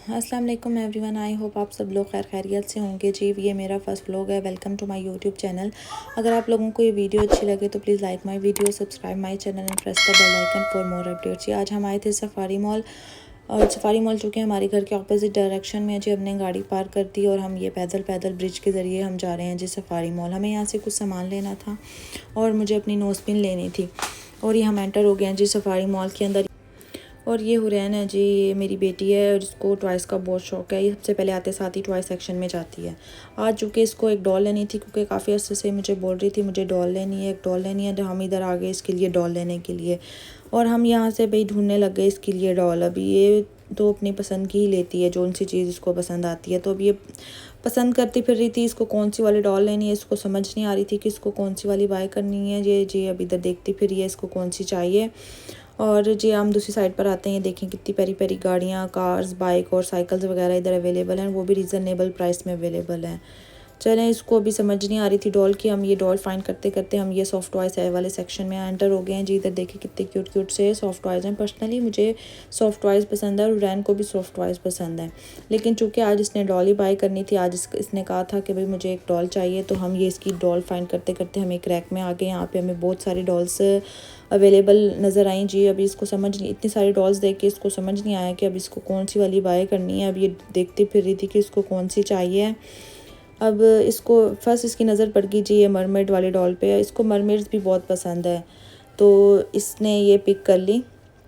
अस्सलाम वालेकुम everyone. I hope आप सब लोग खैरियत से होंगे। जी ये मेरा फ़र्स्ट व्लॉग है। Welcome to my YouTube channel. अगर आप लोगों को ये वीडियो अच्छी लगे तो please like my video, subscribe my channel and press the bell icon for more updates. जी आज हम आए थे सफारी मॉल, और सफारी मॉल चूँकि हमारे घर के ऑपोजिट डायरेक्शन में है जी, हमने गाड़ी पार्क कर दी और हम ये पैदल पैदल ब्रिज के ज़रिए हम जा रहे हैं जी सफारी मॉल। हमें यहाँ से कुछ सामान लेना था और मुझे अपनी नोज़ पिन लेनी थी, और ये हम एंटर हो गए हैं जी सफारी मॉल के अंदर। और ये हुरैन है जी, ये मेरी बेटी है और इसको टॉयज़ का बहुत शौक़ है। ये सबसे पहले आते साथ ही टॉय सेक्शन में जाती है। आज चूँकि इसको एक डॉल लेनी थी, क्योंकि काफ़ी अर्से से मुझे बोल रही थी मुझे डॉल लेनी है, एक डॉल लेनी है। तो हम इधर आ गए इसके लिए डॉल लेने के लिए, और हम यहाँ से भाई ढूंढने लग गए इसके लिए डॉल। अभी ये तो अपनी पसंद की ही लेती है, जो सी चीज़ इसको पसंद आती है। तो अब ये पसंद करती फिर रही थी इसको कौन सी वाली डॉल लेनी है। इसको समझ नहीं आ रही थी कि इसको कौन सी वाली बाय करनी है। ये जी अब इधर देखती फिर ये इसको कौन सी चाहिए। और जी हम दूसरी साइड पर आते हैं, देखें कितनी प्यारी प्यारी गाड़ियाँ, कार्स, बाइक और साइकिल्स वगैरह इधर अवेलेबल हैं, वो भी रीज़नेबल प्राइस में अवेलेबल हैं। चलें, इसको अभी समझ नहीं आ रही थी डॉल की। हम ये डॉल फाइंड करते करते हम ये सॉफ्ट टॉयज़ वाले सेक्शन में एंटर हो गए हैं जी। इधर देखिए कितने क्यूट क्यूट से सॉफ्ट टॉयज़ हैं। पर्सनली मुझे सॉफ्ट टॉयज़ पसंद है और रैन को भी सॉफ्ट टॉयज़ पसंद है, लेकिन चूँकि आज इसने डॉल ही बाय करनी थी, आज इसने कहा था कि भाई मुझे एक डॉल चाहिए, तो हम ये इसकी डॉल फाइंड करते करते हम एक रैक में आ गए। यहाँ पे हमें बहुत सारी डॉल्स अवेलेबल नज़र आई जी। अभी इसको समझ नहीं, इतनी सारी डॉल्स देख के इसको समझ नहीं आया कि अब इसको कौन सी वाली बाय करनी है। अब ये देखती फिर रही थी कि इसको कौन सी चाहिए। अब इसको फर्स्ट इसकी नज़र पड़ गई जी ये मरमेड वाली डॉल पे। इसको मरमेड्स भी बहुत पसंद है, तो इसने ये पिक कर ली।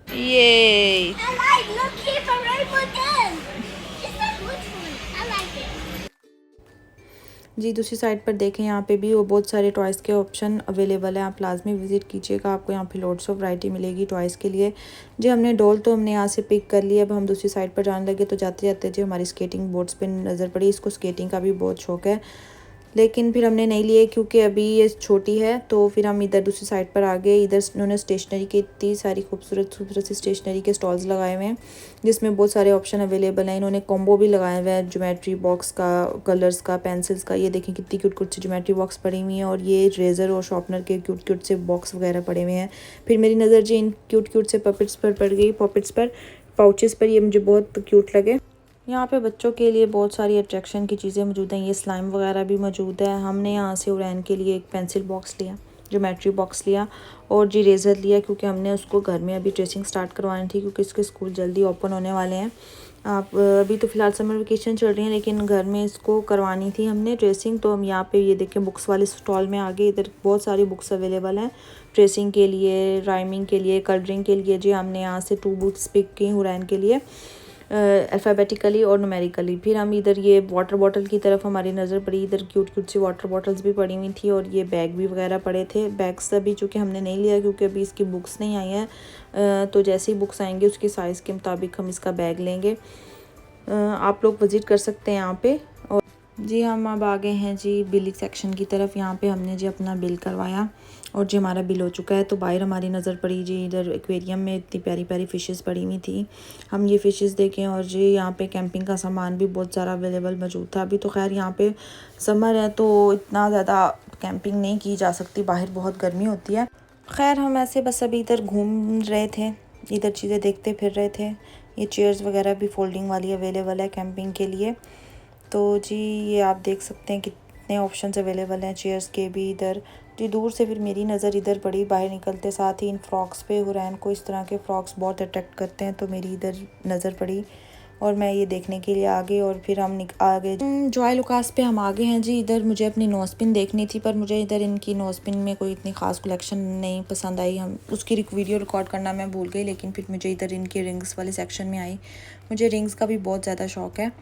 ये जी दूसरी साइड पर देखें, यहाँ पे भी वो बहुत सारे टॉयज़ के ऑप्शन अवेलेबल हैं। आप लाजमी विज़िट कीजिएगा, आपको यहाँ पे लोड्स ऑफ वैरायटी मिलेगी टॉयज़ के लिए। जी हमने डॉल तो हमने यहाँ से पिक कर लिया। अब हम दूसरी साइड पर जाने लगे, तो जाते जाते जी हमारी स्केटिंग बोर्ड्स पे नज़र पड़ी। इसको स्केटिंग का भी बहुत शौक़ है, लेकिन फिर हमने नहीं लिए क्योंकि अभी ये छोटी है। तो फिर हम इधर दूसरी साइड पर आ गए। इधर उन्होंने स्टेशनरी की इतनी सारी खूबसूरत खूबसूरत सी स्टेशनरी के स्टॉल्स लगाए हुए हैं, जिसमें बहुत सारे ऑप्शन अवेलेबल हैं। इन्होंने कॉम्बो भी लगाए हुए हैं, ज्योमेट्री बॉक्स का, कलर्स का, पेंसिल्स का। ये देखें कितनी क्यूट क्यूट सी ज्योमेट्री बॉक्स पड़ी हुई हैं, और ये रेज़र और शार्पनर के क्यूट क्यूट से बॉक्स वगैरह पड़े हुए हैं। फिर मेरी नज़र जी इन क्यूट क्यूट से पपेट्स पर पड़ गई, पॉकेट्स पर, पाउचेस पर। ये मुझे बहुत क्यूट लगे। यहाँ पे बच्चों के लिए बहुत सारी अट्रैक्शन की चीज़ें मौजूद हैं। ये स्लाइम वगैरह भी मौजूद है। हमने यहाँ से उरैन के लिए एक पेंसिल बॉक्स लिया, ज्योमेट्री बॉक्स लिया, और जी रेज़र लिया, क्योंकि हमने उसको घर में अभी ट्रेसिंग स्टार्ट करवानी थी, क्योंकि इसके स्कूल जल्दी ओपन होने वाले हैं। आप अभी तो फ़िलहाल समर वेकेशन चल रही है, लेकिन घर में इसको करवानी थी हमने ट्रेसिंग। तो हम यहाँ पे ये देखें बुक्स वाले स्टॉल में आगे, इधर बहुत सारी बुक्स अवेलेबल हैं ट्रेसिंग के लिए, राइमिंग के लिए, कलरिंग के लिए। जी हमने यहाँ से 2 बुक्स पिक की हुरैन के लिए, अल्फ़ाबेटिकली और न्यूमेरिकली। फिर हम इधर ये वाटर बॉटल की तरफ हमारी नज़र पड़ी। इधर क्यूट क्यूट सी वाटर बॉटल्स भी पड़ी हुई थी, और ये बैग भी वगैरह पड़े थे। बैग्स अभी चूँकि हमने नहीं लिया क्योंकि अभी इसकी बुक्स नहीं आई हैं, तो जैसे ही बुक्स आएंगी उसकी साइज़ के मुताबिक हम इसका बैग लेंगे। आप लोग विज़िट कर सकते हैं यहाँ पे। और जी हम अब आ गए हैं जी बिलिंग सेक्शन की तरफ। यहाँ पे हमने जी अपना बिल करवाया, और जी हमारा बिल हो चुका है। तो बाहर हमारी नज़र पड़ी जी, इधर एक्वेरियम में इतनी प्यारी प्यारी फ़िशेस पड़ी हुई थी। हम ये फ़िशेस देखें, और जी यहाँ पे कैंपिंग का सामान भी बहुत सारा अवेलेबल मौजूद था। अभी तो खैर यहाँ पे समर है, तो इतना ज़्यादा कैंपिंग नहीं की जा सकती, बाहर बहुत गर्मी होती है। खैर हम ऐसे बस अभी इधर घूम रहे थे, इधर चीज़ें देखते फिर रहे थे। ये चेयर्स वगैरह भी फोल्डिंग वाली अवेलेबल है कैंपिंग के लिए। तो जी ये आप देख सकते हैं कितने ऑप्शंस अवेलेबल हैं चेयर्स के भी। इधर जी दूर से फिर मेरी नज़र इधर पड़ी बाहर निकलते साथ ही इन फ्रॉक्स पे। हुरैन को इस तरह के फ़्रॉक्स बहुत अट्रैक्ट करते हैं, तो मेरी इधर नज़र पड़ी और मैं ये देखने के लिए आ गई। और फिर हम आ गए जॉय लुकास पे, हम आ गए हैं जी। इधर मुझे अपनी नोज़ पिन देखनी थी, पर मुझे इधर इनकी नोज़ पिन में कोई इतनी ख़ास कलेक्शन नहीं पसंद आई। हम उसकी वीडियो रिकॉर्ड करना मैं भूल गई, लेकिन फिर मुझे इधर इनके रिंग्स वाले सेक्शन में आई। मुझे रिंग्स का भी बहुत ज़्यादा शौक़ है।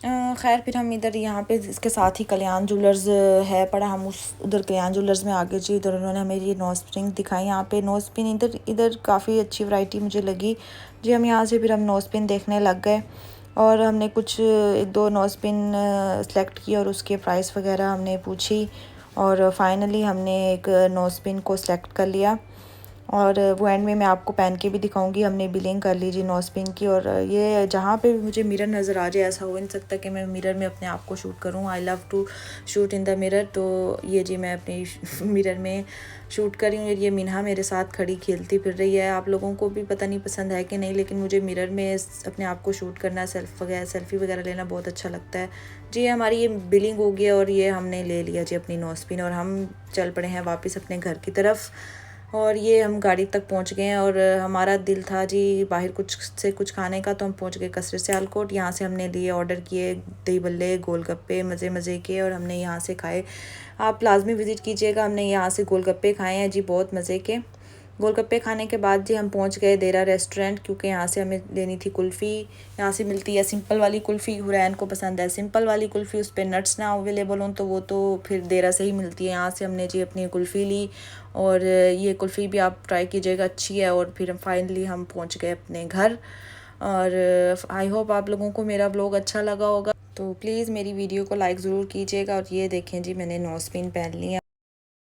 खैर फिर हम इधर यहाँ पे इसके साथ ही कल्याण ज्वेलर्स है पड़ा, हम उधर कल्याण ज्वेलर्स में आगे जी। इधर उन्होंने हमें ये नोज़ पिन दिखाई। यहाँ पे नोज़ पिन इधर काफ़ी अच्छी वैरायटी मुझे लगी जी। हम यहाँ से फिर हम नोज़ पिन देखने लग गए, और हमने कुछ 1-2 नोज़ पिन सेलेक्ट की, और उसके प्राइस वगैरह हमने पूछी, और फाइनली हमने एक नोज़ पिन को सिलेक्ट कर लिया। और वो एंड में मैं आपको पहन के भी दिखाऊंगी। हमने बिलिंग कर ली जी नोस्पिन की। और ये जहाँ पे भी मुझे मिरर नज़र आ जाए, ऐसा हो नहीं सकता कि मैं मिरर में अपने आप को शूट करूँ। I love to shoot in the mirror. तो ये जी मैं अपनी मिरर में शूट कर रही हूँ। ये मिन्हा मेरे साथ खड़ी खेलती फिर रही है। आप लोगों को भी पता नहीं पसंद है कि नहीं, लेकिन मुझे मिरर में अपने आप को शूट करना, सेल्फ़ी वगैरह लेना बहुत अच्छा लगता है जी। हमारी ये बिलिंग हो गई और ये हमने ले लिया जी अपनी नोस्पिन, और हम चल पड़े हैं वापस अपने घर की तरफ। और ये हम गाड़ी तक पहुंच गए हैं। और हमारा दिल था जी बाहर कुछ खाने का, तो हम पहुंच गए कसरत सियालकोट। यहाँ से हमने लिए ऑर्डर किए दही बल्ले, गोलगप्पे मज़े के, और हमने यहाँ से खाए। आप लाजमी विज़िट कीजिएगा। हमने यहाँ से गोलगप्पे खाए हैं जी, बहुत मज़े के। गोलगप्पे खाने के बाद जी हम पहुंच गए देरा रेस्टोरेंट, क्योंकि यहाँ से हमें लेनी थी कुल्फ़ी। यहाँ से मिलती है सिंपल वाली कुल्फ़ी, हुरैन को पसंद है सिंपल वाली कुल्फ़ी, उस पर नट्स ना अवेलेबल हों तो वो तो फिर देरा से ही मिलती है। यहाँ से हमने जी अपनी कुल्फ़ी ली, और ये कुल्फ़ी भी आप ट्राई कीजिएगा, अच्छी है। और फिर फाइनली हम पहुँच गए अपने घर। और आई होप आप लोगों को मेरा ब्लॉग अच्छा लगा होगा, तो प्लीज़ मेरी वीडियो को लाइक ज़रूर कीजिएगा। और ये देखें जी मैंने नोस्पिन पहन ली है।